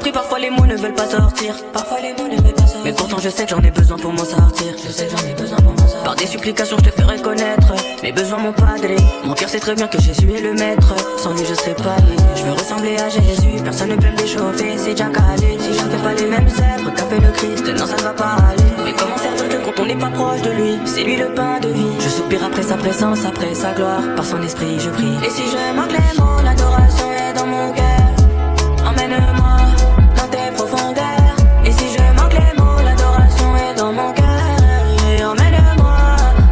compris, parfois les mots ne veulent pas sortir. Mais pourtant je sais que j'en ai besoin pour m'en sortir. Par des supplications je te ferai connaître mes besoins, mon padre. Mon cœur sait très bien que Jésus est le maître. Sans lui je serais pas lié. Je veux ressembler à Jésus, personne ne peut me déchauffer, c'est déjà calé. Si je ne fais pas les mêmes œuvres qu'a fait le Christ, non ça ne va pas aller. Mais comment servir Dieu quand on n'est pas proche de lui? C'est lui le pain de vie. Je soupire après sa présence, après sa gloire. Par son esprit je prie. Et si je manque les mots, l'adoration est dans mon cœur. Emmène-moi dans tes profondeurs. Et si je manque les mots, l'adoration est dans mon cœur. Et emmène-moi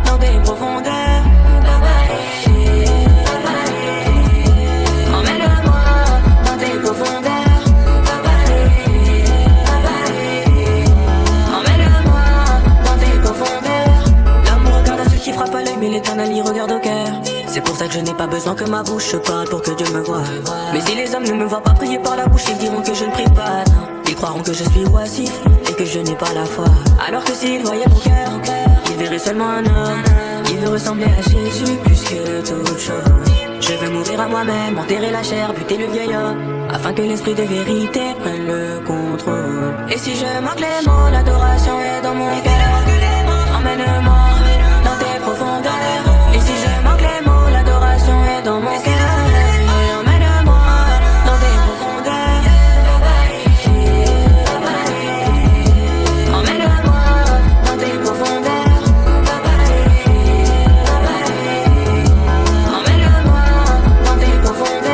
dans tes profondeurs. Emmène-moi dans tes profondeurs. Emmène-moi dans tes profondeurs. L'amour regarde à ceux qui frappent à l'œil, mais l'éternel y regarde au cœur. C'est pour ça que je n'ai pas besoin que ma bouche parle pour que Dieu me voie. Mais si les hommes ne me voient pas prier par la bouche, ils diront que je ne prie pas, non. Ils croiront que je suis oisif et que je n'ai pas la foi. Alors que s'ils voyaient mon cœur, ils verraient seulement un homme. Il veut ressembler à Jésus plus que toute chose. Je veux mourir à moi-même, enterrer la chair, buter le vieil homme, afin que l'esprit de vérité prenne le contrôle. Et si je manque les mots, l'adoration est dans mon cœur. Emmène-moi dans tes profondeurs. Et si je manque les mots, l'adoration est dans mon cœur. Emmène-moi dans tes profondeurs. Emmène-moi dans tes profondeurs. Emmène-moi dans tes profondeurs.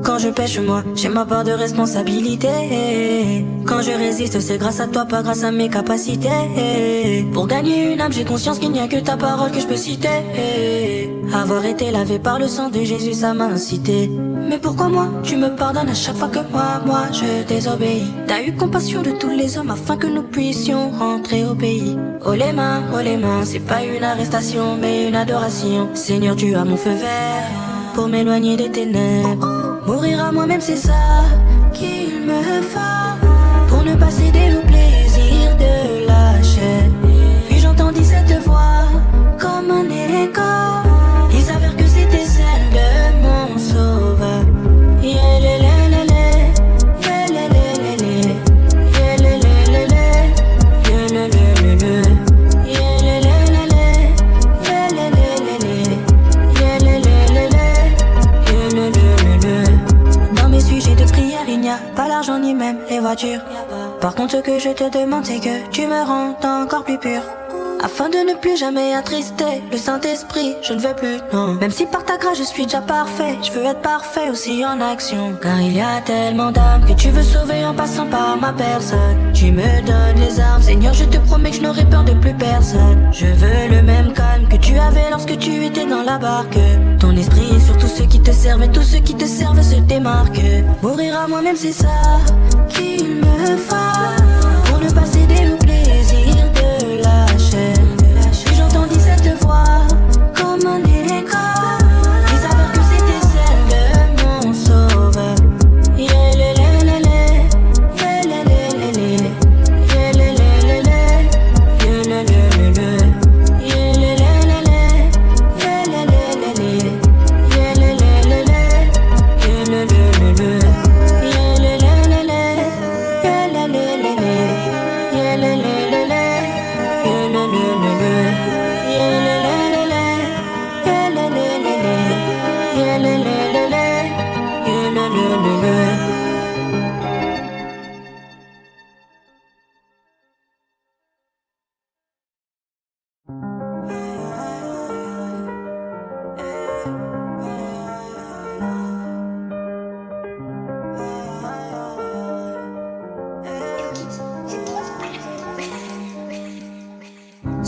Quand je pêche moi, j'ai ma part de responsabilité. Quand je résiste, c'est grâce à toi, pas grâce à mes capacités. Pour gagner une âme, j'ai conscience qu'il n'y a que ta parole que je peux citer. Avoir été lavé par le sang de Jésus, ça m'a incité. Mais pourquoi moi, tu me pardonnes à chaque fois que moi, je désobéis. T'as eu compassion de tous les hommes afin que nous puissions rentrer au pays. Oh les mains, c'est pas une arrestation, mais une adoration. Seigneur, tu as mon feu vert pour m'éloigner des ténèbres. Mourir à moi-même, c'est ça qu'il me faut, pour ne pas céder au plaisir de la chair. Puis j'entendis cette voix comme un écho. Il s'avère que c'était celle de mon sauveur. Yelelelele, yelelelele, yelelelele, yelelelele, yelelelele, yelelelele, yelelelele. Dans mes sujets de prière, il n'y a pas l'argent ni même les voitures. Par contre, ce que je te demande, c'est que tu me rends encore plus pur, afin de ne plus jamais attrister le Saint-Esprit. Je ne veux plus, non. Même si par ta grâce je suis déjà parfait, je veux être parfait aussi en action. Car il y a tellement d'âmes que tu veux sauver en passant par ma personne. Tu me donnes les armes, Seigneur, je te promets que je n'aurai peur de plus personne. Je veux le même calme que tu avais lorsque tu étais dans la barque. Ton esprit sur tous ceux qui te servent, et tous ceux qui te servent se démarquent. Mourir à moi-même, c'est ça qu'il me faut, pour ne pas céder au plaisir de la chair. Puis j'entendis cette voix comme un écho. Il s'avère que c'était celle de mon sauveur. Yelelelele, yelelelele, yelelelele, yelelelele, yelelelele, yelelelele, yelelelele, yelelelele, yelelelele, yelelelele, yelelelele.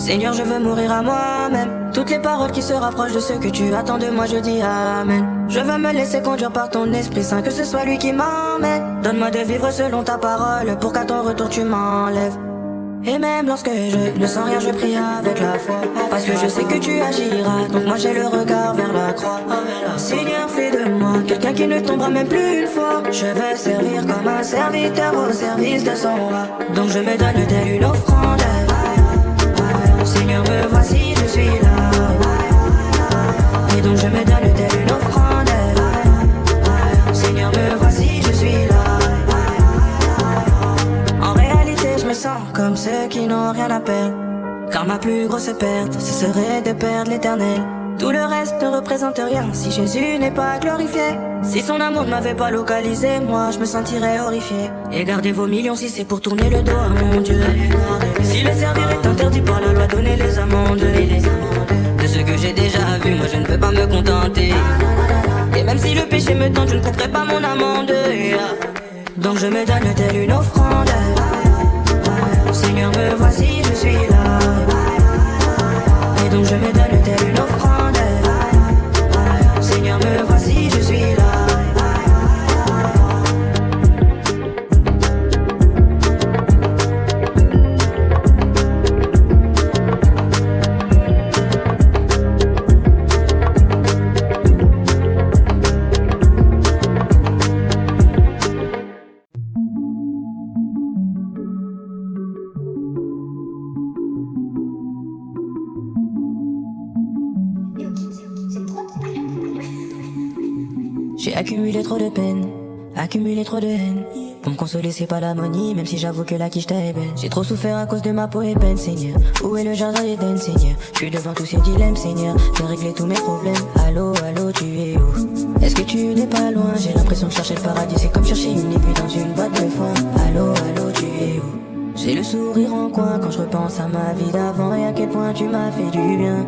Seigneur, je veux mourir à moi-même. Toutes les paroles qui se rapprochent de ce que tu attends de moi, je dis amen. Je veux me laisser conduire par ton Esprit Saint, que ce soit lui qui m'emmène. Donne-moi de vivre selon ta parole, pour qu'à ton retour tu m'enlèves. Et même lorsque je ne sens rien, je prie avec la foi, parce que je sais que tu agiras, donc moi j'ai le regard vers la croix. Seigneur, fais de moi quelqu'un qui ne tombera même plus une fois. Je veux servir comme un serviteur au service de son roi, donc je me donne telle une offrande. Seigneur, me voici, je suis là. Et donc je me donne telle une offrande. Seigneur, me voici, je suis là. En réalité, je me sens comme ceux qui n'ont rien à perdre, car ma plus grosse perte, ce serait de perdre l'éternel. Tout le reste ne représente rien si Jésus n'est pas glorifié. Si son amour ne m'avait pas localisé, moi je me sentirais horrifié. Et gardez vos millions si c'est pour tourner le dos à mon Dieu. Si le servir est interdit par la loi, donnez les amendes. De ce que j'ai déjà vu, moi je ne peux pas me contenter. Et même si le péché me tente, je ne couperai pas mon amende. Donc je me donne telle une offrande. Seigneur, me voici, je suis là. Et donc je me donne telle une offrande. Seigneur, me voici, je suis là. J'ai accumulé trop de peine, accumulé trop de haine. Pour me consoler c'est pas l'harmonie, même si j'avoue que la quiche est belle. J'ai trop souffert à cause de ma peau ébène, Seigneur. Où est le jardin d'Éden, Seigneur? Je suis devant tous ces dilemmes, Seigneur. Viens régler tous mes problèmes. Allô, allô, tu es où? Est-ce que tu n'es pas loin? J'ai l'impression de chercher le paradis, c'est comme chercher une aiguille dans une boîte de foin. Allô, allô, tu es où? J'ai le sourire en coin quand je repense à ma vie d'avant et à quel point tu m'as fait du bien.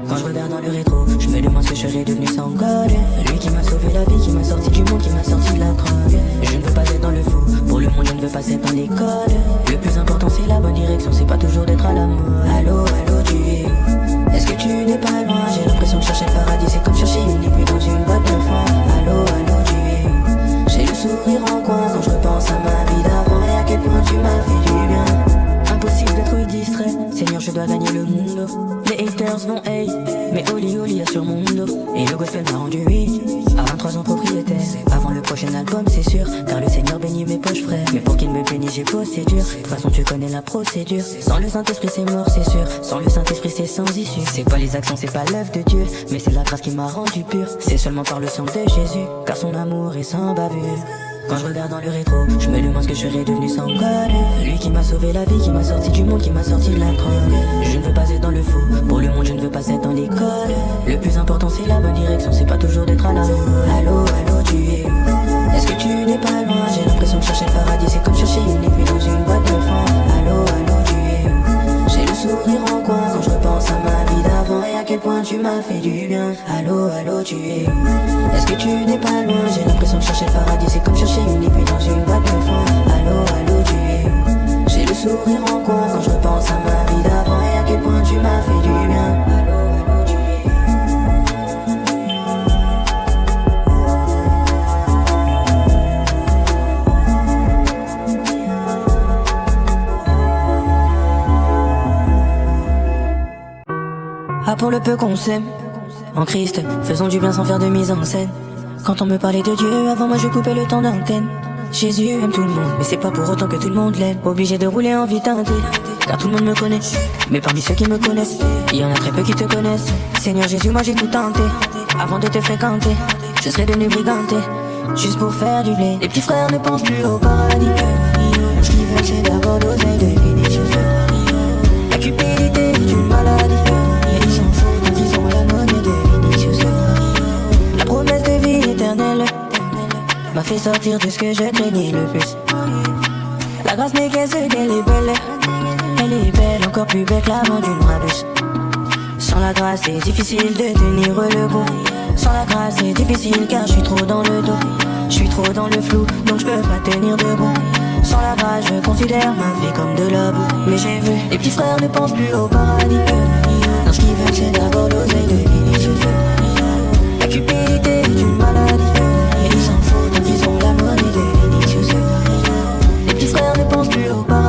Quand je regarde dans le rétro, je me demande ce que je serais devenu sans God. Lui qui m'a sauvé la vie, qui m'a sorti du monde, qui m'a sorti de la drogue. Je ne veux pas être dans le faux, pour le monde je ne veux pas être dans les codes. Le plus important c'est la bonne direction, c'est pas toujours d'être à la mode. Allô, allô, tu es où? Est-ce que tu n'es pas loin? J'ai l'impression de chercher le paradis, c'est comme chercher une aiguille dans une boîte de foin. Allô, allô, tu es où? J'ai le sourire en coin quand je repense à ma vie d'avant et à quel point tu m'as fait du bien. Impossible d'être distrait, Seigneur, je dois gagner le monde. Les haters vont hate, mais Oli Oli a sur mon dos. Et le gospel m'a rendu 8, à 23 ans propriétaire. Avant le prochain album c'est sûr, car le Seigneur bénit mes poches frères. Mais pour qu'il me bénisse j'ai procédure, de toute façon tu connais la procédure. Sans le Saint-Esprit c'est mort c'est sûr, sans le Saint-Esprit c'est sans issue. C'est pas les actions, c'est pas l'œuvre de Dieu, mais c'est la grâce qui m'a rendu pur. C'est seulement par le sang de Jésus, car son amour est sans bavure. Quand je regarde dans le rétro, je me demande ce que je serais devenu sans God. Lui qui m'a sauvé la vie, qui m'a sorti du monde, qui m'a sorti de la drogue. Je ne veux pas être dans le faux, pour le monde je ne veux pas être dans l'école. Le plus important c'est la bonne direction, c'est pas toujours d'être à la mode. Allô, allô, tu es où? Est-ce que tu n'es pas loin? J'ai l'impression de chercher le paradis, c'est comme chercher une aiguille dans une boîte de foin. Allô, allô, tu es où? J'ai le sourire en coin quand je repense à ma vie d'avant et à quel point tu m'as fait du bien. Allô, allô, tu es où? Est-ce que tu n'es pas loin? J'ai l'impression de chercher le paradis, c'est comme chercher une aiguille dans une boîte de foin. Allô, allô, tu es où? J'ai le sourire en coin quand je repense à ma vie d'avant et à quel point tu m'as fait du bien. Allô, allô, tu es où? Ah, pour le peu qu'on s'aime en Christ, faisons du bien sans faire de mise en scène. Quand on me parlait de Dieu, avant moi je coupais le temps d'antenne. Jésus aime tout le monde, mais c'est pas pour autant que tout le monde l'aime. Obligé de rouler en vie teintée, car tout le monde me connaît. Mais parmi ceux qui me connaissent, il y en a très peu qui te connaissent. Seigneur Jésus, moi j'ai tout tenté, avant de te fréquenter. Je serais devenu briganté, juste pour faire du blé. Les petits frères ne pensent plus au paradis. Ce qu'ils veulent c'est d'abord d'oseille, de finition. La cupidité est une maladie. Ils s'en foutent donc ils ont la monnaie de Vinicius. La promesse de vie éternelle m'a fait sortir de ce que je craignais le plus. La grâce n'est qu'à ce qu'elle est belle. Elle est belle, encore plus belle que l'amant d'une brebis. Sans la grâce c'est difficile de tenir le coup. Sans la grâce c'est difficile car je suis trop dans le dos. Je suis trop dans le flou donc je peux pas tenir debout. Sans la grâce je considère ma vie comme de la boue. Mais j'ai vu Les petits frères ne pensent plus au paradis. Non, ce qu'ils veulent c'est d'abord l'oseille de Vinicius. La cupidité est une maladie. Et ils s'en foutent tant qu'ils ont la monnaie de Vinicius. Les petits frères ne pensent plus au paradis.